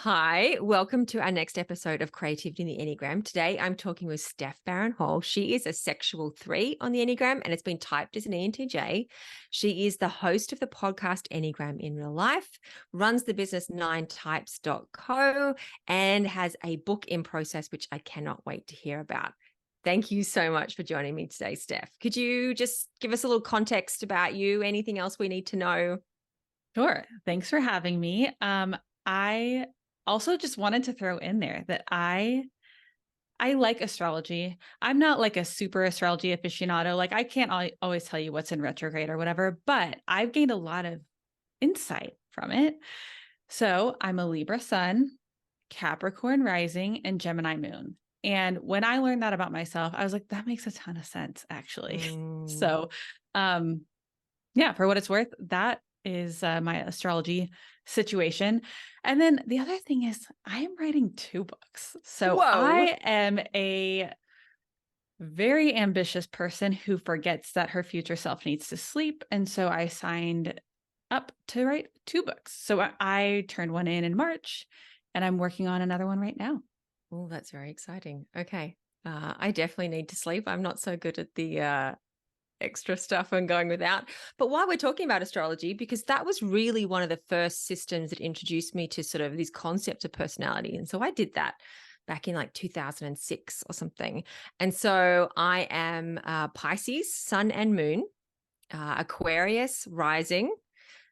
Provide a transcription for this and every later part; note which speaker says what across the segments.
Speaker 1: Hi, welcome to our next episode of Creativity in the Enneagram. Today, I'm talking with Steph Barron Hall. She is a sexual 3 on the Enneagram, and it's been typed as an ENTJ. She is the host of the podcast Enneagram in Real Life, runs the business 9types.co, and has a book in process, which I cannot wait to hear about. Thank you so much for joining me today, Steph. Could you just give us a little context about you? Anything else we need to know?
Speaker 2: Sure. Thanks for having me. I also just wanted to throw in there that I like astrology. I'm not like a super astrology aficionado. Like I can't always tell you what's in retrograde or whatever, but I've gained a lot of insight from it. So I'm a Libra sun, Capricorn rising, and Gemini moon. And when I learned that about myself, I was like, that makes a ton of sense, actually.
Speaker 1: Mm.
Speaker 2: So, yeah, for what it's worth, that is my astrology situation. And then the other thing is I am writing 2 books. So
Speaker 1: Whoa.
Speaker 2: I am a very ambitious person who forgets that her future self needs to sleep. And so I signed up to write 2 books. So I turned one in March and I'm working on another one right now.
Speaker 1: Oh, that's very exciting. Okay. I definitely need to sleep. I'm not so good at the extra stuff and going without. But while we're talking about astrology, because that was really one of the first systems that introduced me to sort of these concepts of personality. And so I did that back in like 2006 or something. And so I am Pisces, sun and moon, Aquarius rising.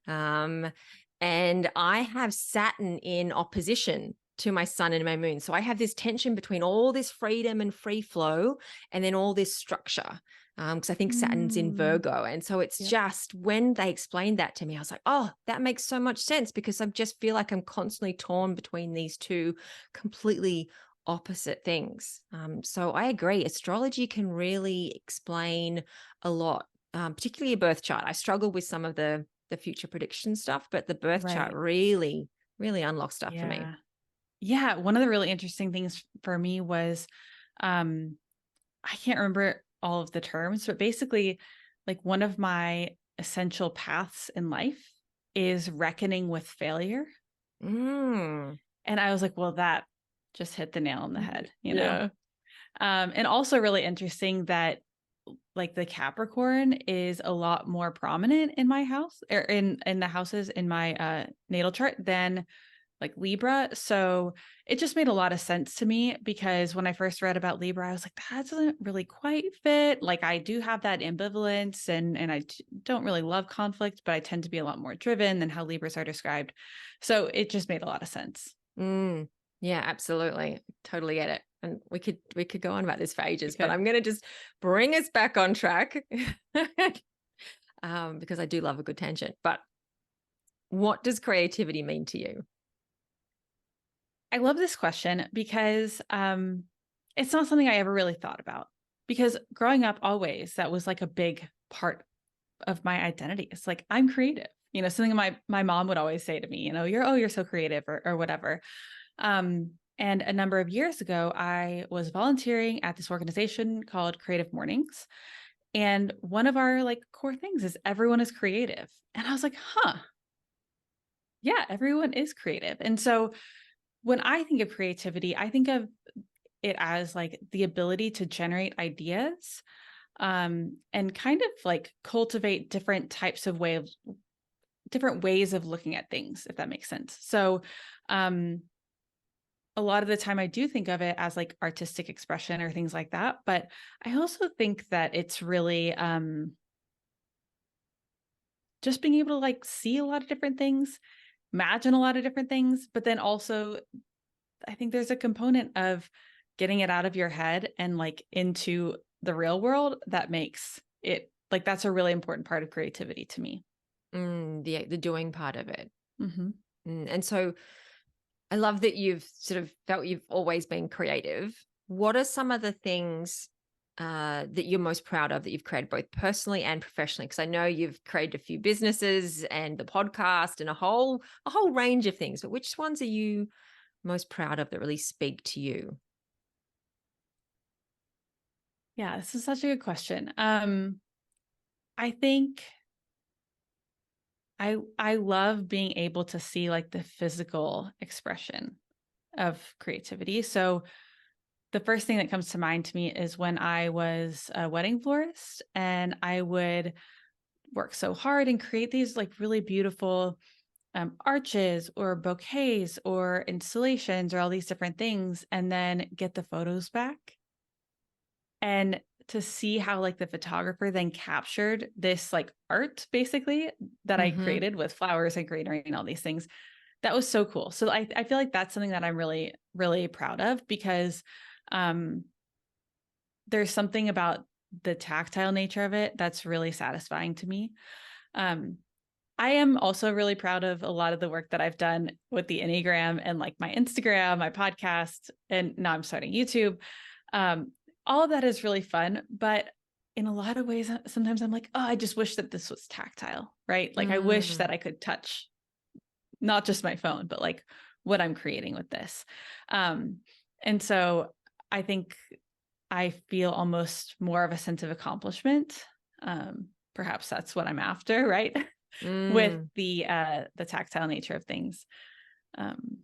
Speaker 1: Um, and I have Saturn in opposition to my sun and my moon. So I have this tension between all this freedom and free flow and then all this structure. Because I think Saturn's in
Speaker 2: Mm,
Speaker 1: Virgo. And so it's
Speaker 2: yep.
Speaker 1: just when they explained that to me, I was like, oh, that makes so much sense because I just feel like I'm constantly torn between these two completely opposite things. So I agree. Astrology can really explain a lot, particularly a birth chart. I struggle with some of the future prediction stuff, but the birth chart
Speaker 2: Right.
Speaker 1: really, really unlocks stuff for me.
Speaker 2: Yeah. Yeah. One of the really interesting things for me was um, I can't remember all of the terms, but basically, like one of my essential paths in life is reckoning with failure.
Speaker 1: Mm.
Speaker 2: And I was like, well, that just hit the nail on the head, you know?
Speaker 1: Yeah.
Speaker 2: And also really interesting that like the Capricorn is a lot more prominent in my house or in the houses in my natal chart than like Libra. So it just made a lot of sense to me because when I first read about Libra, I was like, that doesn't really quite fit. Like I do have that ambivalence and don't really love conflict, but I tend to be a lot more driven than how Libras are described. So it just made a lot of sense.
Speaker 1: Mm. Yeah, absolutely. Totally get it. And we could go on about this for
Speaker 2: We
Speaker 1: ages, but
Speaker 2: could.
Speaker 1: I'm going to just bring us back on track because I do love a good tangent. But what does creativity mean to you?
Speaker 2: I love this question because it's not something I ever really thought about. Because growing up, always that was like a big part of my identity. It's like I'm creative. You know, something my mom would always say to me, you know, you're so creative or whatever. And a number of years ago, I was volunteering at this organization called Creative Mornings. And one of our like core things is everyone is creative. And I was like, huh, yeah, everyone is creative. And so when I think of creativity, I think of it as like the ability to generate ideas and kind of like cultivate different ways of looking at things, if that makes sense. So um, a lot of the time I do think of it as like artistic expression or things like that. But I also think that it's really just being able to like see a lot of different things, imagine a lot of different things, but then also I think there's a component of getting it out of your head and like into the real world that makes it like that's a really important part of creativity to me.
Speaker 1: The doing part of it.
Speaker 2: Mm-hmm.
Speaker 1: And so I love that you've sort of felt you've always been creative. What are some of the things that you're most proud of that you've created both personally and professionally? Because I know you've created a few businesses and the podcast and a whole range of things. But which ones are you most proud of that really speak to you?
Speaker 2: Yeah, this is such a good question. I think I love being able to see like the physical expression of creativity. So the first thing that comes to mind to me is when I was a wedding florist and I would work so hard and create these like really beautiful arches or bouquets or installations or all these different things, and then get the photos back. And to see how like the photographer then captured this like art basically that I
Speaker 1: Mm-hmm.
Speaker 2: created with flowers and greenery and all these things. That was so cool. So I feel like that's something that I'm really, really proud of because um, there's something about the tactile nature of it that's really satisfying to me. Um, I am also really proud of a lot of the work that I've done with the Enneagram and like my Instagram, my podcast, and now I'm starting YouTube. Um, all of that is really fun, but in a lot of ways, sometimes I'm like, oh, I just wish that this was tactile, right? Like I wish
Speaker 1: Mm.
Speaker 2: that I could touch not just my phone, but like what I'm creating with this. Um, and so I think I feel almost more of a sense of accomplishment. Perhaps that's what I'm after, right? With
Speaker 1: Mm.
Speaker 2: the tactile nature of things. Um,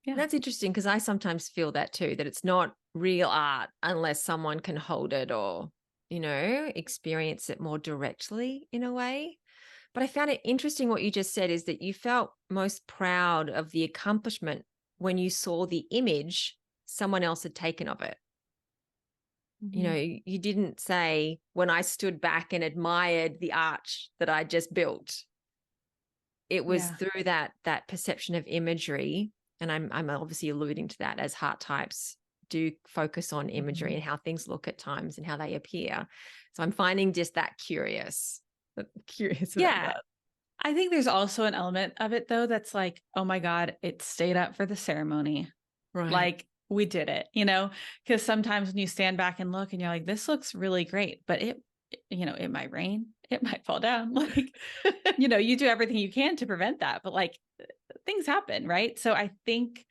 Speaker 2: yeah.
Speaker 1: That's interesting because I sometimes feel that too, that it's not real art unless someone can hold it or, experience it more directly in a way. But I found it interesting what you just said is that you felt most proud of the accomplishment when you saw the image someone else had taken of it.
Speaker 2: Mhm.
Speaker 1: You didn't say, when I stood back and admired the arch that I just built, it was
Speaker 2: Yeah.
Speaker 1: through that perception of imagery. And I'm obviously alluding to that as heart types do focus on imagery
Speaker 2: Mhm.
Speaker 1: and how things look at times and how they appear. So I'm finding just that curious about
Speaker 2: Yeah.
Speaker 1: that.
Speaker 2: I think there's also an element of it though that's like, oh my God, it stayed up for the ceremony.
Speaker 1: Right.
Speaker 2: Like we did it, you know? Because sometimes when you stand back and look and you're like, this looks really great, but it might rain, it might fall down. Like, you do everything you can to prevent that, but like things happen, right? So I think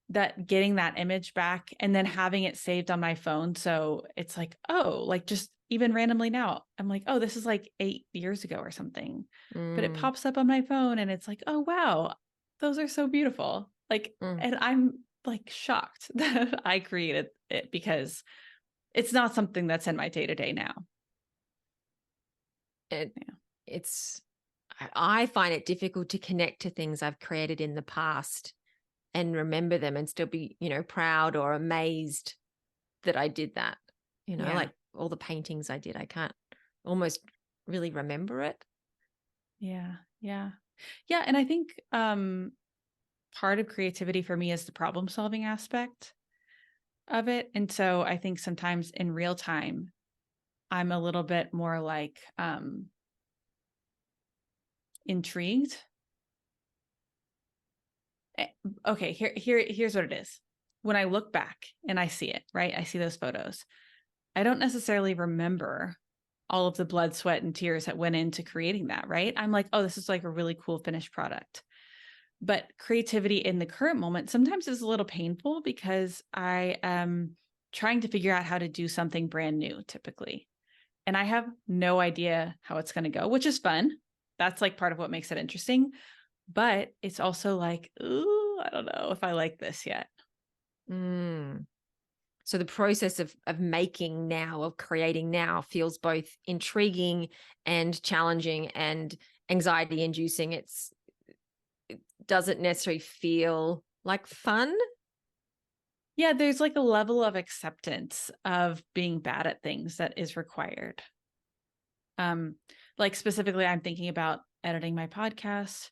Speaker 2: that getting that image back and then having it saved on my phone. So it's like, oh, like just even randomly now, I'm like, oh, this is like 8 years ago or something. But it
Speaker 1: Mm,
Speaker 2: pops up on my phone and it's like, oh, wow, those are so beautiful. Like,
Speaker 1: mm.
Speaker 2: and I'm like shocked that I created it because it's not something that's in my day to day now.
Speaker 1: It,
Speaker 2: Yeah.
Speaker 1: it's, I find it difficult to connect to things I've created in the past and remember them and still be, proud or amazed that I did that.
Speaker 2: Yeah.
Speaker 1: Like all the paintings I did, I can't almost really remember it.
Speaker 2: Yeah. Yeah. Yeah. And I think part of creativity for me is the problem solving aspect of it. And so I think sometimes in real time, I'm a little bit more like intrigued. Eh, Okay, here's what it is. When I look back and I see it, right? I see those photos. I don't necessarily remember all of the blood, sweat, and tears that went into creating that, right? I'm like, oh, this is like a really cool finished product. But creativity in the current moment sometimes is a little painful because I am trying to figure out how to do something brand new typically. And I have no idea how it's going to go, which is fun. That's like part of what makes it interesting. But it's also like, ooh, I don't know if I like this yet.
Speaker 1: Mm. So the process of making now, of creating now, feels both intriguing and challenging and anxiety inducing. It doesn't necessarily feel like fun.
Speaker 2: Yeah, there's like a level of acceptance of being bad at things that is required. Um, like specifically, I'm thinking about editing my podcast,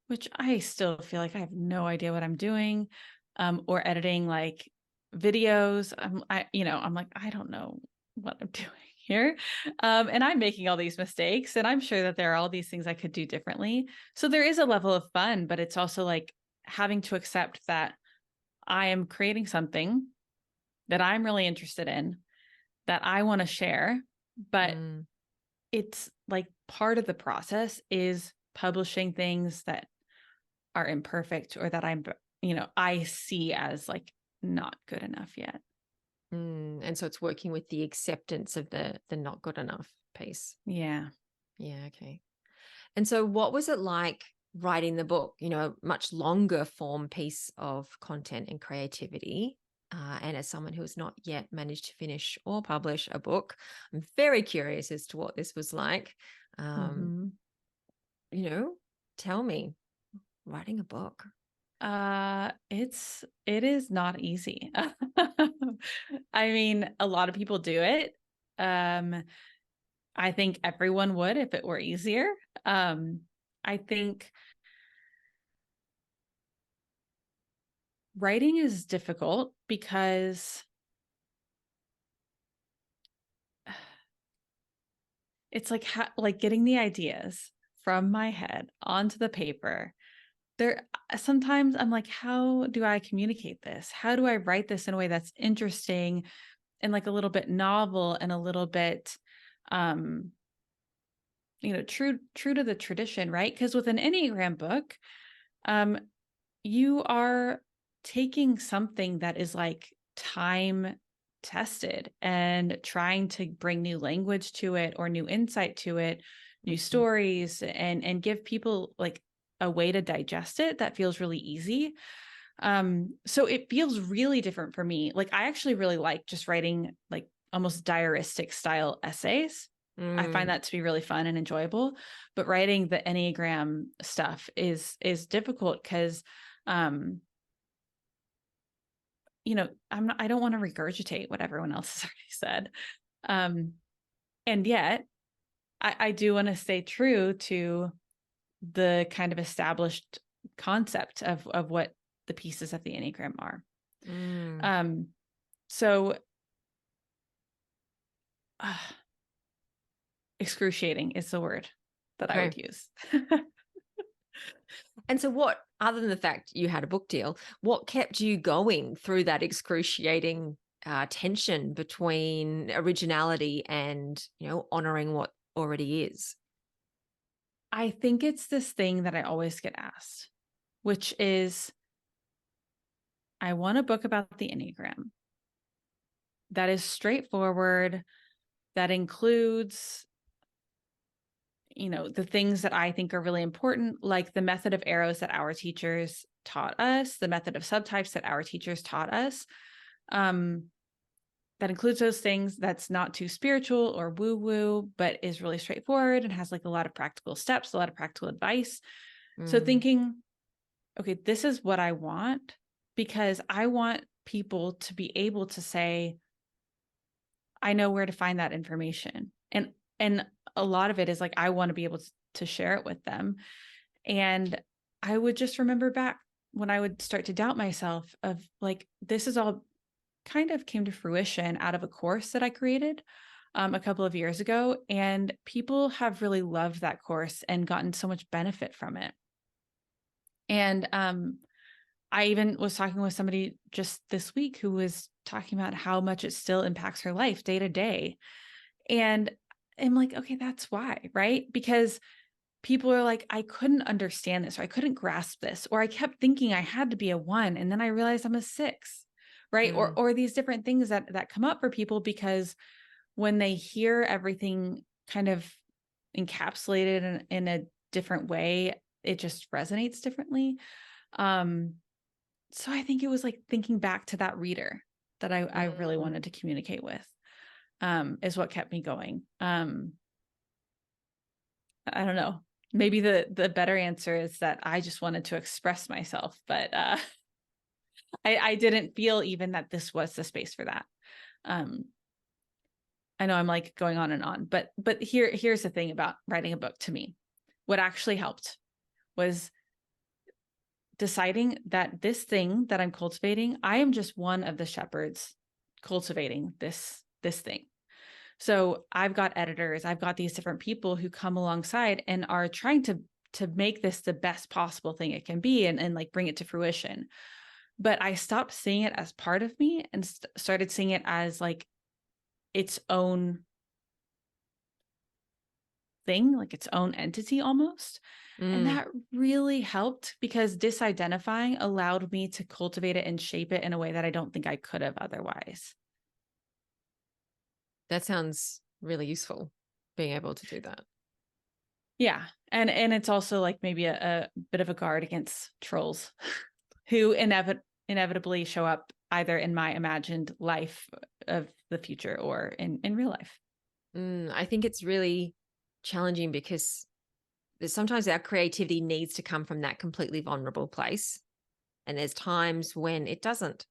Speaker 2: which I still feel like I have no idea what I'm doing, or editing like videos. I'm like, I don't know what I'm doing here. And I'm making all these mistakes, and I'm sure that there are all these things I could do differently. So there is a level of fun, but it's also like having to accept that I am creating something that I'm really interested in, that I want to share, but
Speaker 1: Mm,
Speaker 2: it's like part of the process is publishing things that are imperfect or that I see as like not good enough yet.
Speaker 1: and so it's working with the acceptance of the not good enough piece.
Speaker 2: Yeah.
Speaker 1: Yeah, okay. And so what was it like writing the book, a much longer form piece of content and creativity? And as someone who has not yet managed to finish or publish a book, I'm very curious as to what this was like. Um,
Speaker 2: Mm-hmm.
Speaker 1: you know, tell me, writing a book.
Speaker 2: It is not easy. I mean, a lot of people do it. Um, I think everyone would if it were easier. Um, I think writing is difficult because it's like getting the ideas from my head onto the paper. There sometimes I'm like, how do I communicate this? How do I write this in a way that's interesting and like a little bit novel and a little bit um true to the tradition, right? Because with an Enneagram book, um you are taking something that is like time tested and trying to bring new language to it or new insight to it, new
Speaker 1: Mhm.
Speaker 2: stories, and give people like a way to digest it that feels really easy. So it feels really different for me. Like I actually really like just writing like almost diaristic style essays. I find
Speaker 1: Mm,
Speaker 2: that to be really fun and enjoyable. But writing the Enneagram stuff is difficult because um I don't want to regurgitate what everyone else has already said. Um and yet I do want to stay true to the kind of established concept of what the pieces of the Enneagram are.
Speaker 1: mm.
Speaker 2: Um so uh, excruciating is the word that I
Speaker 1: Okay.
Speaker 2: would use.
Speaker 1: And so what, other than the fact you had a book deal, what kept you going through that excruciating tension between originality and, honoring what already is?
Speaker 2: I think it's this thing that I always get asked, which is I want a book about the Enneagram that is straightforward, that includes, the things that I think are really important, like the method of arrows that our teachers taught us, the method of subtypes that our teachers taught us. Um, that includes those things, that's not too spiritual or woo woo, but is really straightforward and has like a lot of practical steps, a lot of practical advice. So
Speaker 1: Mm,
Speaker 2: thinking, okay, this is what I want because I want people to be able to say, I know where to find that information. And a lot of it is like I want to be able to share it with them. And I would just remember back when I would start to doubt myself of like, this is all kind of came to fruition out of a course that I created a couple of years ago. And people have really loved that course and gotten so much benefit from it. And I even was talking with somebody just this week who was talking about how much it still impacts her life day to day. And I'm like, okay, that's why, right? Because people are like, I couldn't understand this, or I couldn't grasp this, or I kept thinking I had to be a 1, and then I realized I'm a 6, right? Or
Speaker 1: mm,
Speaker 2: or these different things that come up for people because when they hear everything kind of encapsulated in a different way, it just resonates differently. Um, so I think it was like thinking back to that reader that I really
Speaker 1: mm.
Speaker 2: wanted to communicate with, is what kept me going. I don't know. Maybe the better answer is that I just wanted to express myself, but I didn't feel even that this was the space for that. Um, I know I'm like going on, but here's the thing about writing a book to me. What actually helped was deciding that this thing that I'm cultivating, I am just one of the shepherds cultivating this thing. So I've got editors, I've got these different people who come alongside and are trying to make this the best possible thing it can be and like bring it to fruition. But I stopped seeing it as part of me and started seeing it as like its own thing, like its own entity almost. And
Speaker 1: Mm.
Speaker 2: that really helped because disidentifying allowed me to cultivate it and shape it in a way that I don't think I could have otherwise.
Speaker 1: That sounds really useful, being able to do that.
Speaker 2: Yeah. And it's also like maybe a bit of a guard against trolls who inevitably show up either in my imagined life of the future or in real life.
Speaker 1: I think it's really challenging because sometimes our creativity needs to come from that completely vulnerable place. And there's times when it doesn't.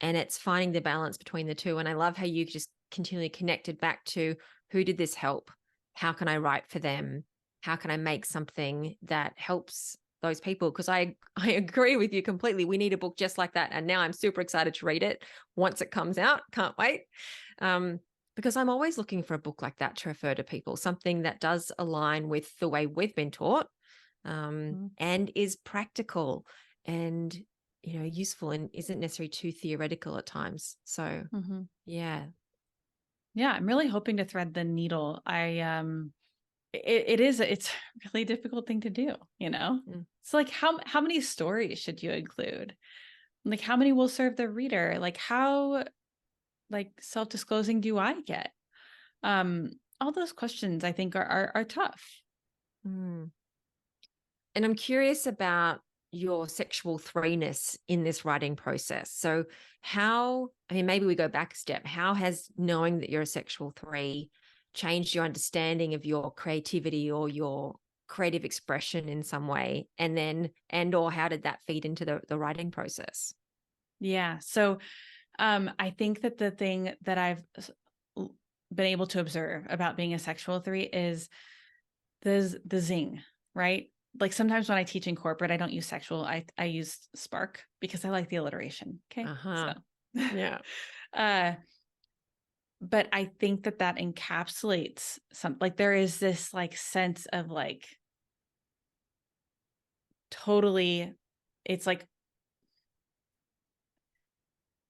Speaker 1: And it's finding the balance between the two. And I love how you just continually connected back to who did this help? How can I write for them? How can I make something that helps those people? Because I agree with you completely. We need a book just like that. And now I'm super excited to read it once it comes out. Can't wait. Because I'm always looking for a book like that to refer to people, something that does align with the way we've been taught,
Speaker 2: Mhm.
Speaker 1: and is practical and useful and isn't necessarily too theoretical at times. So
Speaker 2: Mhm.
Speaker 1: yeah.
Speaker 2: Yeah, I'm really hoping to thread the needle. It's a really difficult thing to do, you know?
Speaker 1: Mm.
Speaker 2: It's like how many stories should you include? Like how many will serve the reader? Like how like self-disclosing do I get? All those questions I think are tough.
Speaker 1: Mm. And I'm curious about your sexual threeness in this writing process. So maybe we go back a step. How has knowing that you're a sexual three changed your understanding of your creativity or your creative expression in some way? And or how did that feed into the writing process?
Speaker 2: Yeah. So I think that the thing that been able to observe about being a sexual three is the zing, right? Like sometimes when I teach in corporate, I don't use sexual. I use spark because I like the alliteration. Okay. So
Speaker 1: Uh-huh. Yeah.
Speaker 2: uh but I think that that encapsulates some, like there is this like sense of like totally, it's like,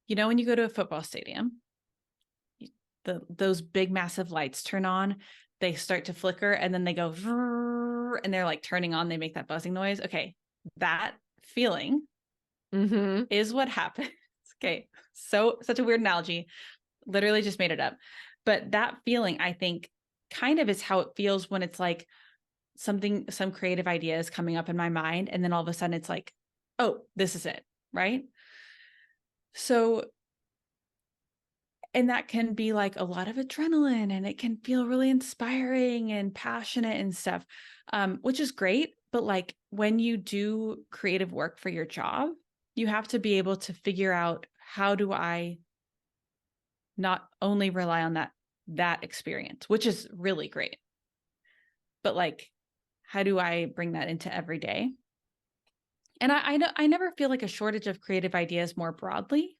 Speaker 2: when you go to a football stadium, those big massive lights turn on, they start to flicker and then they go and they're like turning on, they make that buzzing noise. Okay. That feeling
Speaker 1: Mm-hmm.
Speaker 2: is what happens. Okay. So such a weird analogy. Literally just made it up. But that feeling, I think, kind of is how it feels when it's like some creative idea is coming up in my mind. And then all of a sudden it's like, oh, this is it. Right. So, and that can be like a lot of adrenaline and it can feel really inspiring and passionate and stuff, which is great. But like when you do creative work for your job, you have to be able to figure out, how do I not only rely on that experience, which is really great, but like, how do I bring that into every day? And I never feel like a shortage of creative ideas more broadly,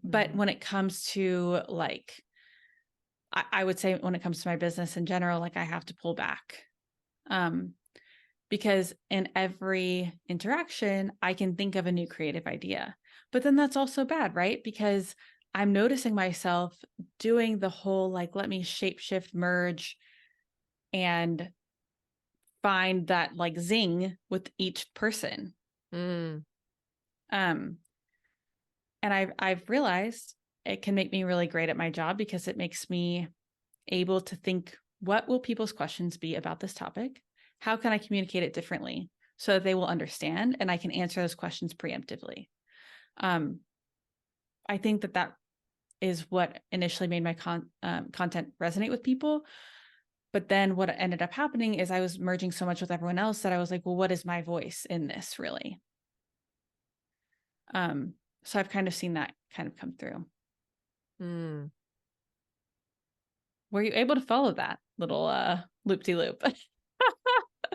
Speaker 2: but
Speaker 1: Mm.
Speaker 2: when it comes to like, I would say when it comes to my business in general, like I have to pull back. Um, because in every interaction, I can think of a new creative idea. But then that's also bad, right? Because I'm noticing myself doing the whole like, let me shapeshift, merge, and find that like zing with each person.
Speaker 1: Mm.
Speaker 2: Um, and I've realized it can make me really great at my job because it makes me able to think, what will people's questions be about this topic? How can I communicate it differently so that they will understand and I can answer those questions preemptively? Um, I think that is what initially made my content resonate with people. But then what ended up happening is I was merging so much with everyone else that I was like, well, what is my voice in this really? So I've kind of seen that kind of come through.
Speaker 1: Mm.
Speaker 2: Were you able to follow that little loop-de-loop?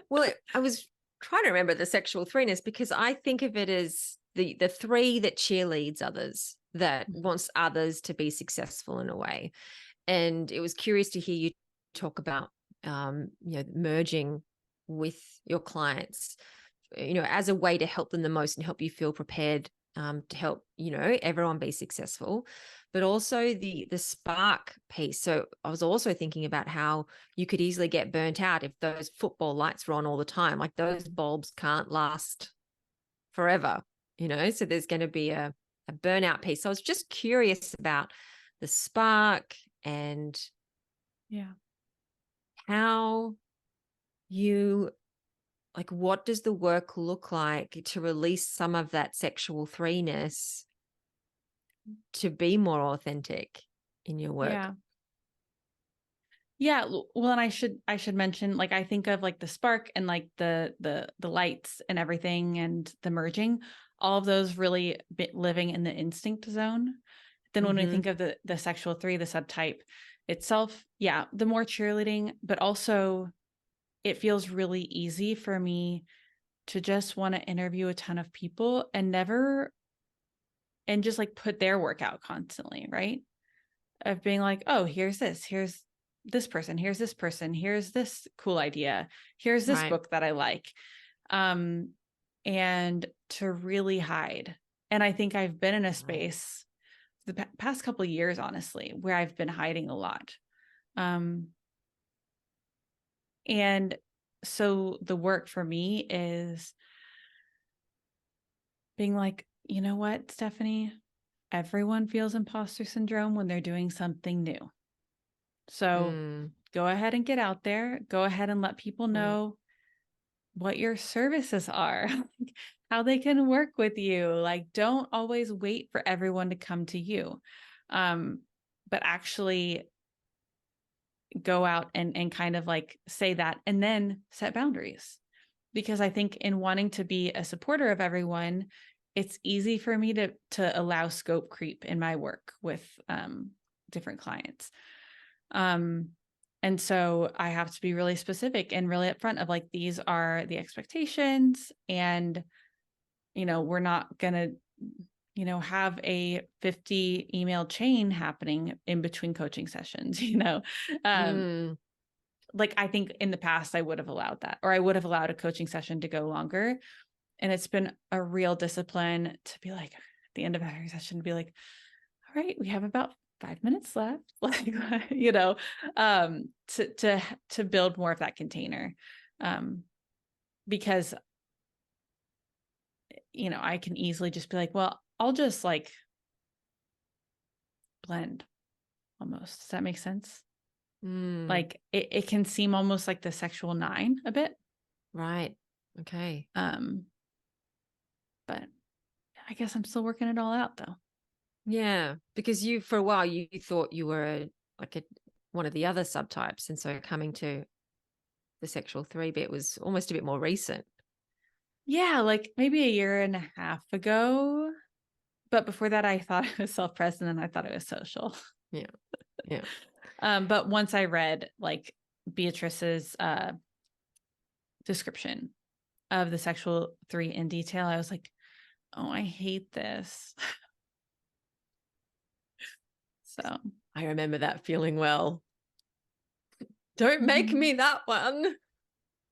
Speaker 1: Well, I was trying to remember the sexual threeness because I think of it as the three that cheerleads others, that wants others to be successful in a way. And it was curious to hear you talk about merging with your clients, as a way to help them the most and help you feel prepared, to help everyone be successful, but also the spark piece. So I was also thinking about how you could easily get burnt out if those football lights were on all the time. Like those bulbs can't last forever, so there's going to be a burnout piece. So I was just curious about the spark and
Speaker 2: Yeah.
Speaker 1: how you like, what does the work look like to release some of that sexual threeness to be more authentic in your work?
Speaker 2: Yeah. Yeah, well, and I should mention, like, I think of like the spark and like the lights and everything and the merging, all of those really living in the instinct zone. Then when we
Speaker 1: Mm-hmm.
Speaker 2: think of the sexual three, the subtype itself, yeah, the more cheerleading, but also it feels really easy for me to just want to interview a ton of people and never and just like put their work out constantly, right? Of being like, oh, here's this person, here's this cool idea, here's this
Speaker 1: Right.
Speaker 2: book that I like. Um, and to really hide. And I think I've been in a
Speaker 1: Right.
Speaker 2: space the past couple of years, honestly, where I've been hiding a lot. Um, and so the work for me is being like, you know what, Stephanie, everyone feels imposter syndrome when they're doing something new. So
Speaker 1: Mm,
Speaker 2: go ahead and get out there. Go ahead and let people
Speaker 1: right.
Speaker 2: know what your services are, how they can work with you. Like, don't always wait for everyone to come to you, um, but actually go out and kind of like say that and then set boundaries. Because I think in wanting to be a supporter of everyone, it's easy for me to allow scope creep in my work with different clients. Um, and so I have to be really specific and really upfront of like, these are the expectations. And, we're not going to, have a 50 email chain happening in between coaching sessions, um,
Speaker 1: Mm,
Speaker 2: like I think in the past I would have allowed that, or I would have allowed a coaching session to go longer. And it's been a real discipline to be like, at the end of every session, to be like, all right, we have about 5 minutes left, like, to build more of that container. Um, because, I can easily just be like, well, I'll just like blend almost. Does that make sense?
Speaker 1: mm,
Speaker 2: Like it can seem almost like the sexual nine a bit.
Speaker 1: right. Okay.
Speaker 2: Um, but I guess I'm still working it all out though.
Speaker 1: Yeah. Because you, for a while, you thought you were like one of the other subtypes. And so coming to the sexual three bit was almost a bit more recent.
Speaker 2: Yeah, like maybe a year and a half ago. But before that, I thought it was self-present and I thought it was social.
Speaker 1: Yeah. Yeah.
Speaker 2: But once I read like Beatrice's description of the sexual three in detail, I was like, oh, I hate this. So
Speaker 1: I remember that feeling well. Don't make me that one.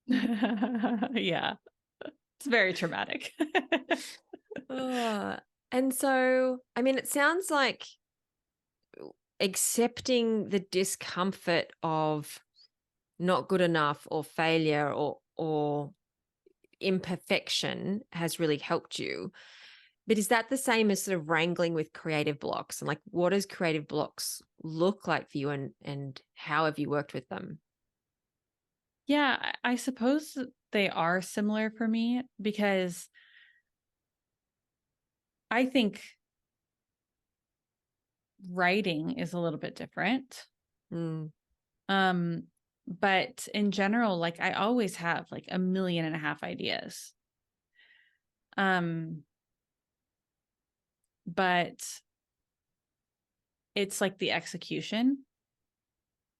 Speaker 2: yeah, it's very traumatic.
Speaker 1: Oh, and so, I mean, it sounds like accepting the discomfort of not good enough or failure or imperfection has really helped you. But is that the same as sort of wrangling with creative blocks? And like, what does creative blocks look like for you and how have you worked with them?
Speaker 2: Yeah, I suppose they are similar for me because I think writing is a little bit different.
Speaker 1: Mm,
Speaker 2: Um, but in general, like I always have like 1.5 million ideas. Um, but it's like the execution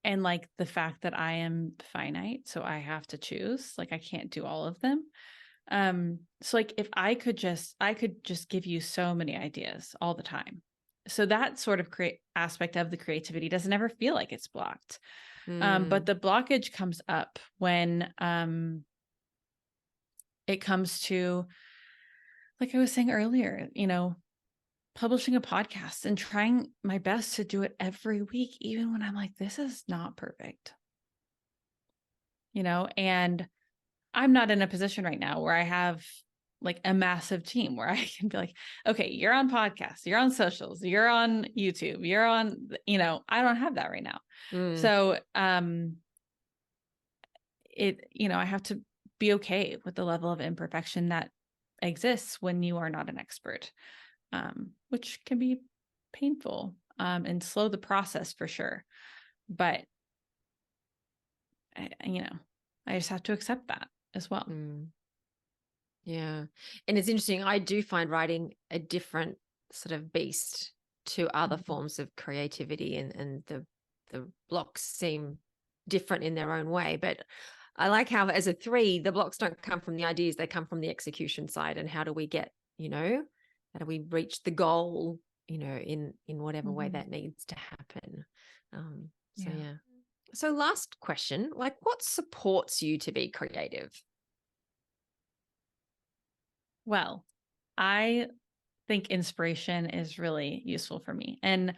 Speaker 2: and like the fact that I am finite, so I have to choose. Like I can't do all of them. So like if I could just give you so many ideas all the time. So that sort of create aspect of the creativity doesn't ever feel like it's blocked. But
Speaker 1: mm,
Speaker 2: the blockage comes up when it comes to, like I was saying earlier, publishing a podcast and trying my best to do it every week, even when I'm like, this is not perfect, and I'm not in a position right now where I have like a massive team where I can be like, okay, you're on podcasts, you're on socials, you're on YouTube, you're on, I don't have that right now.
Speaker 1: mm,
Speaker 2: So, I have to be okay with the level of imperfection that exists when you are not an expert, which can be painful, and slow the process for sure. But I just have to accept that as well.
Speaker 1: Mm. Yeah. And it's interesting. I do find writing a different sort of beast to other
Speaker 2: Mhm.
Speaker 1: forms of creativity, and the blocks seem different in their own way. But I like how as a 3, the blocks don't come from the ideas, they come from the execution side. And how do we get, how do we reach the goal, in whatever way
Speaker 2: Mhm.
Speaker 1: that needs to happen. So
Speaker 2: Yeah.
Speaker 1: yeah. So last question, like what supports you to be creative?
Speaker 2: Well, I think inspiration is really useful for me. And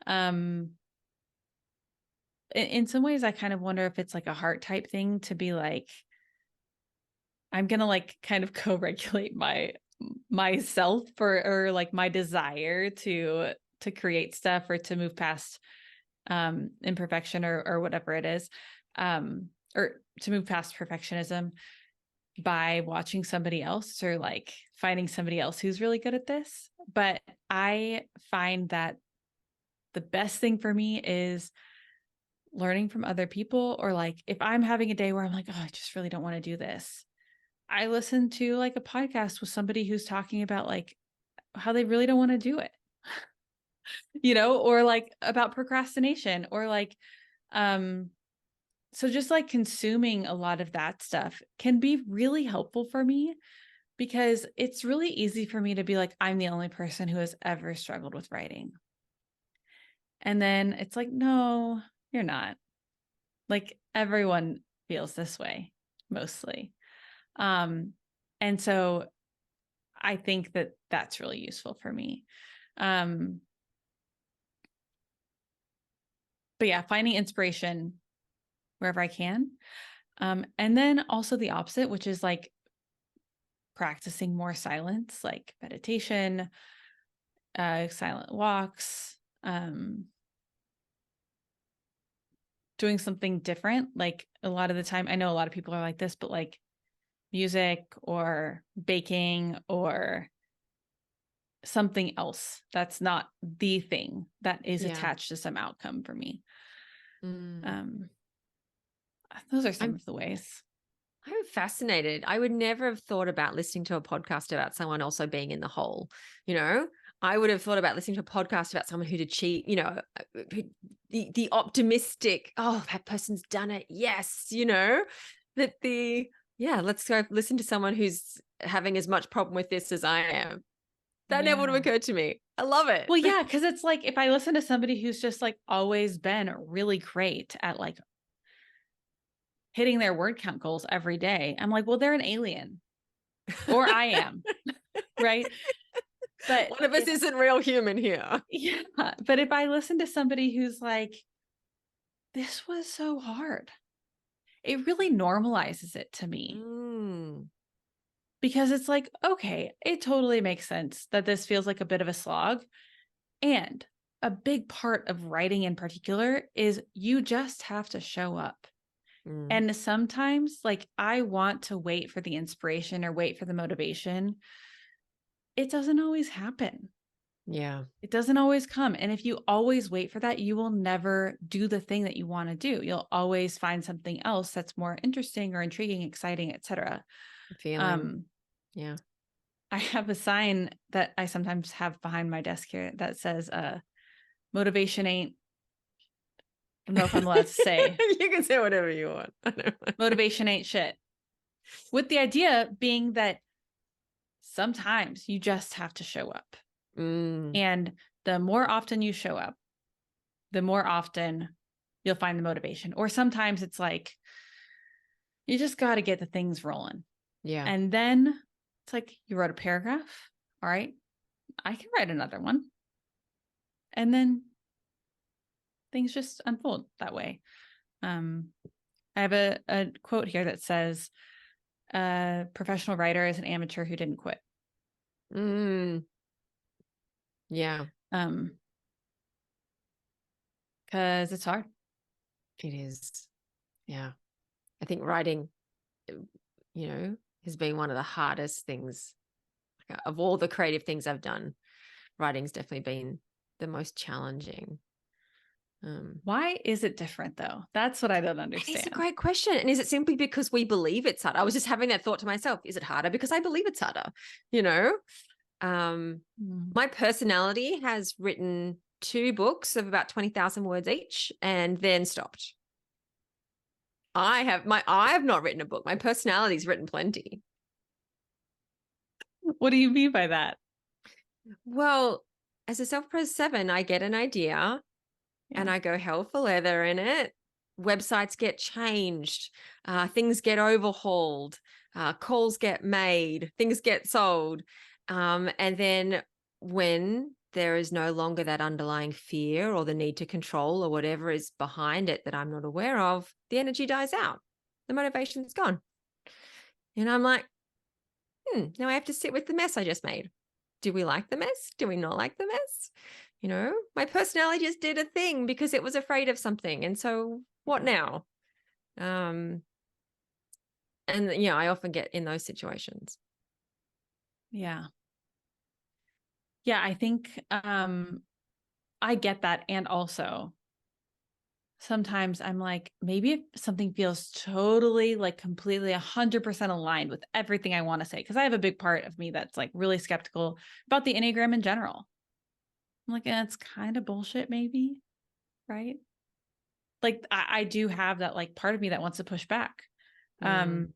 Speaker 2: um in some ways I kind of wonder if it's like a heart type thing to be like, I'm gonna like kind of co-regulate myself or like my desire to create stuff or to move past imperfection or whatever it is, or to move past perfectionism by watching somebody else or like finding somebody else who's really good at this. But I find that the best thing for me is learning from other people, or like if I'm having a day where I'm like, oh, I just really don't want to do this, I listen to like a podcast with somebody who's talking about like how they really don't want to do it, or like about procrastination or like, um, so just like consuming a lot of that stuff can be really helpful for me, because it's really easy for me to be like, I'm the only person who has ever struggled with writing. And then it's like, no, you're not. Like everyone feels this way mostly. Um, and so I think that that's really useful for me. Um, but yeah, finding inspiration wherever I can. And then also the opposite, which is like practicing more silence, like meditation, silent walks, doing something different. Like a lot of the time, I know a lot of people are like this, but like music or baking or something else that's not the thing that is
Speaker 1: Yeah.
Speaker 2: attached to some outcome for me.
Speaker 1: Mm.
Speaker 2: Um, those are some
Speaker 1: I'm
Speaker 2: of the ways.
Speaker 1: I'm fascinated. I would never have thought about listening to a podcast about someone also being in the hole. You know, I would have thought about listening to a podcast about someone who'd achieve, the optimistic, oh, that person's done it. Yes. That yeah, let's go listen to someone who's having as much problem with this as I am. That never would have
Speaker 2: Yeah.
Speaker 1: occurred to me. I love it.
Speaker 2: Well, yeah, because it's like if I listen to somebody who's just like always been really great at like hitting their word count goals every day, I'm like, well, they're an alien, or I am, right? But
Speaker 1: One of us
Speaker 2: if
Speaker 1: isn't real human here.
Speaker 2: yeah, but if I listen to somebody who's like, this was so hard, it really normalizes it to me,
Speaker 1: Mm,
Speaker 2: because it's like, okay, it totally makes sense that this feels like a bit of a slog. And a big part of writing in particular is you just have to show up.
Speaker 1: mm,
Speaker 2: And sometimes, like, I want to wait for the inspiration or wait for the motivation. It doesn't always happen.
Speaker 1: yeah.
Speaker 2: It doesn't always come. And if you always wait for that, you will never do the thing that you want to do. You'll always find something else that's more interesting or intriguing, exciting, etc.
Speaker 1: Feeling.
Speaker 2: Um,
Speaker 1: Yeah.
Speaker 2: I have a sign that I sometimes have behind my desk here that says, motivation ain't, I don't know if I'm allowed to say,
Speaker 1: You can say whatever you want. I know.
Speaker 2: motivation ain't shit. With the idea being that sometimes you just have to show up.
Speaker 1: Mm,
Speaker 2: And the more often you show up, the more often you'll find the motivation. Or sometimes it's like, you just got to get the things rolling.
Speaker 1: yeah.
Speaker 2: And then it's like, you wrote a paragraph. All right, I can write another one. And then things just unfold that way. I have a quote here that says, a professional writer is an amateur who didn't quit.
Speaker 1: Mm, yeah.
Speaker 2: Um, because it's hard.
Speaker 1: It is. Yeah. I think writing, you know, has been one of the hardest things of all the creative things I've done. Writing's definitely been the most challenging.
Speaker 2: Why is it different though? That's what I don't
Speaker 1: It is a
Speaker 2: understand.
Speaker 1: great question. And is it simply because we believe it's harder? I was just having that thought to myself. Is it harder because I believe it's harder? You know,
Speaker 2: Mm.
Speaker 1: my personality has written 2 books of about 20,000 words each and then stopped. I have not written a book. My personality's written plenty.
Speaker 2: What do you mean by that?
Speaker 1: Well, as a self-pres 7, I get an idea and
Speaker 2: Yeah.
Speaker 1: I go hell for leather in it. Websites get changed, things get overhauled, calls get made, things get sold. And then when there is no longer that underlying fear or the need to control or whatever is behind it that I'm not aware of, the energy dies out. The motivation's gone. And I'm like, now I have to sit with the mess I just made. Do we like the mess? Do we not like the mess? You know, my personality just did a thing because it was afraid of something. And so what now? And yeah, I often get in those situations.
Speaker 2: Yeah. Yeah. I think I get that. And also, sometimes I'm like, maybe if something feels totally like completely 100% aligned with everything I want to say, because I have a big part of me that's like really skeptical about the Enneagram in general. I'm like, it's kind of bullshit, maybe. Right. Like I do have that like part of me that wants to push back.
Speaker 1: Mm,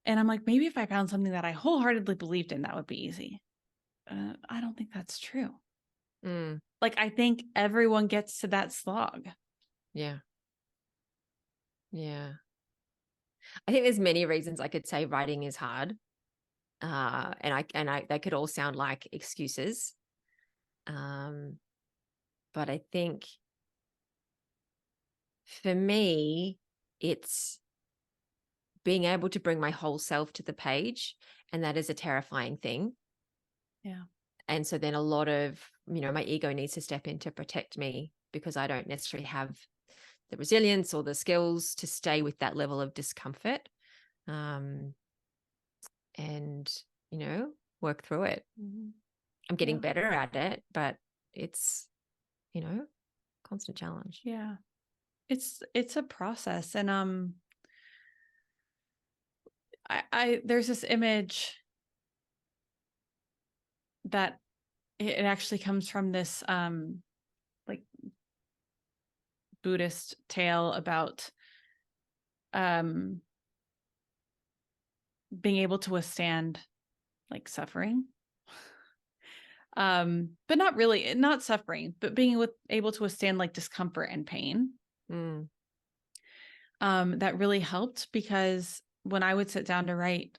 Speaker 2: And I'm like, maybe if I found something that I wholeheartedly believed in, that would be easy. I don't think that's true.
Speaker 1: mm,
Speaker 2: Like, I think everyone gets to that slog.
Speaker 1: yeah. Yeah. I think there's many reasons I could say writing is hard. And I they could all sound like excuses. Um, but I think for me, it's being able to bring my whole self to the page. And that is a terrifying thing.
Speaker 2: Yeah.
Speaker 1: And so then a lot of, my ego needs to step in to protect me because I don't necessarily have the resilience or the skills to stay with that level of discomfort. Um, and, work through it. I'm getting
Speaker 2: Yeah.
Speaker 1: better at it, but it's, you know, constant challenge.
Speaker 2: Yeah. It's a process. And I there's this image that it actually comes from this like Buddhist tale about um being able to withstand like suffering. But not really, not suffering, but being able to withstand like discomfort and pain.
Speaker 1: Mm,
Speaker 2: That really helped because when I would sit down to write,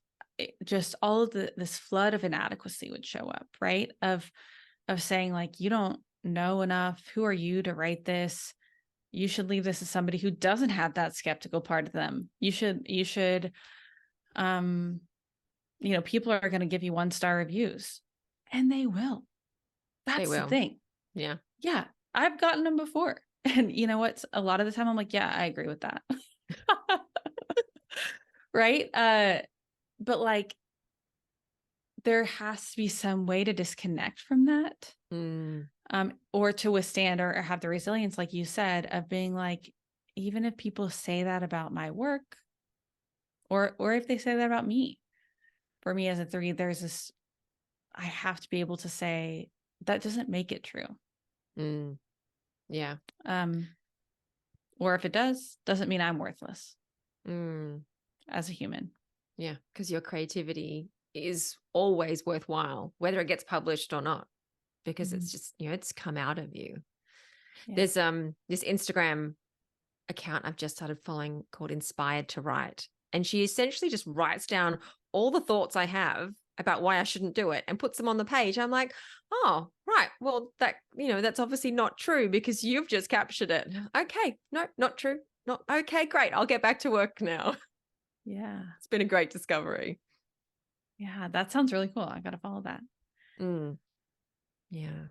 Speaker 2: just all of this flood of inadequacy would show up, right? Of saying like, you don't know enough. Who are you to write this? You should leave this to somebody who doesn't have that skeptical part of them. You should, um, people are going to give you 1-star reviews, and they will.
Speaker 1: they
Speaker 2: That's the
Speaker 1: will.
Speaker 2: thing.
Speaker 1: Yeah.
Speaker 2: Yeah, I've gotten them before. And you know what? A lot of the time I'm like, yeah, I agree with that. Right? But like there has to be some way to disconnect from that.
Speaker 1: Mm,
Speaker 2: Or to withstand or have the resilience, like you said, of being like, even if people say that about my work, or if they say that about me, for me as a 3, there's this, I have to be able to say that doesn't make it true.
Speaker 1: mm, yeah.
Speaker 2: Um, or if it does, doesn't mean I'm worthless
Speaker 1: Mm,
Speaker 2: as a human.
Speaker 1: yeah. Because your creativity is always worthwhile, whether it gets published or not, because
Speaker 2: Mhm.
Speaker 1: it's just, it's come out of you.
Speaker 2: Yeah.
Speaker 1: There's this Instagram account I've just started following called Inspired to Write. And she essentially just writes down all the thoughts I have about why I shouldn't do it and puts them on the page. I'm like, oh, right. Well, that's obviously not true because you've just captured it. Okay. No, not true. Not okay. Great. I'll get back to work now.
Speaker 2: Yeah.
Speaker 1: It's been a great discovery.
Speaker 2: Yeah. That sounds really cool. I got to follow that.
Speaker 1: Mm, yeah.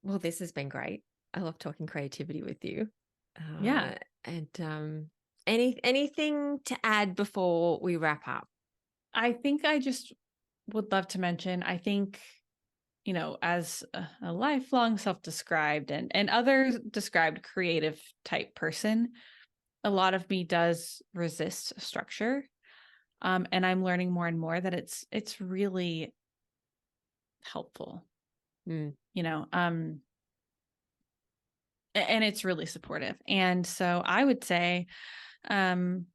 Speaker 1: Well, this has been great. I love talking creativity with you.
Speaker 2: Yeah.
Speaker 1: And anything to add before we wrap up?
Speaker 2: I think I just would love to mention, I think, as a lifelong self-described and other described creative type person, a lot of me does resist structure. And I'm learning more and more that it's really helpful,
Speaker 1: Mm,
Speaker 2: you know, um, and it's really supportive. And so I would say, um,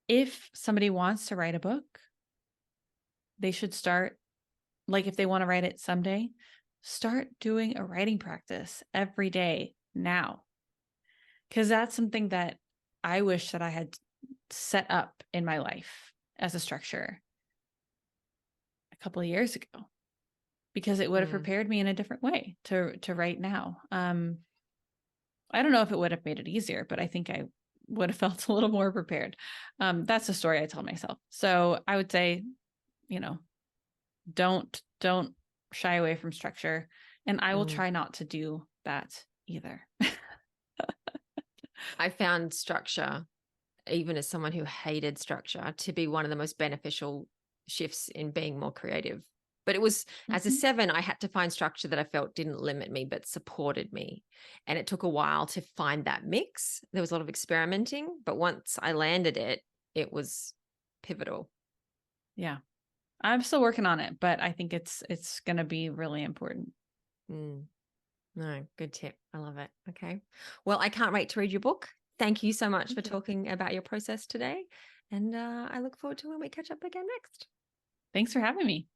Speaker 2: if somebody wants to write a book, they should start, like, if they want to write it someday, start doing a writing practice every day now. Because that's something that I wish that I had set up in my life as a structure a couple of years ago, because it would have
Speaker 1: mm,
Speaker 2: prepared me in a different way to write now. I don't know if it would have made it easier, but I think I would have felt a little more prepared. That's the story I tell myself. So I would say, you know, don't shy away from structure, and I will
Speaker 1: mm.
Speaker 2: try not to do that either.
Speaker 1: I found structure, even as someone who hated structure, to be one of the most beneficial shifts in being more creative. But it was as a
Speaker 2: Mhm.
Speaker 1: 7, I had to find structure that I felt didn't limit me, but supported me. And it took a while to find that mix. There was a lot of experimenting, but once I landed it, it was pivotal.
Speaker 2: Yeah. I'm still working on it, but I think it's going to be really important.
Speaker 1: Mm. No, good tip. I love it. Okay. Well, I can't wait to read your book. Thank you so much for
Speaker 2: Thank you.
Speaker 1: talking about your process today. And I look forward to when we catch up again next.
Speaker 2: Thanks for having me.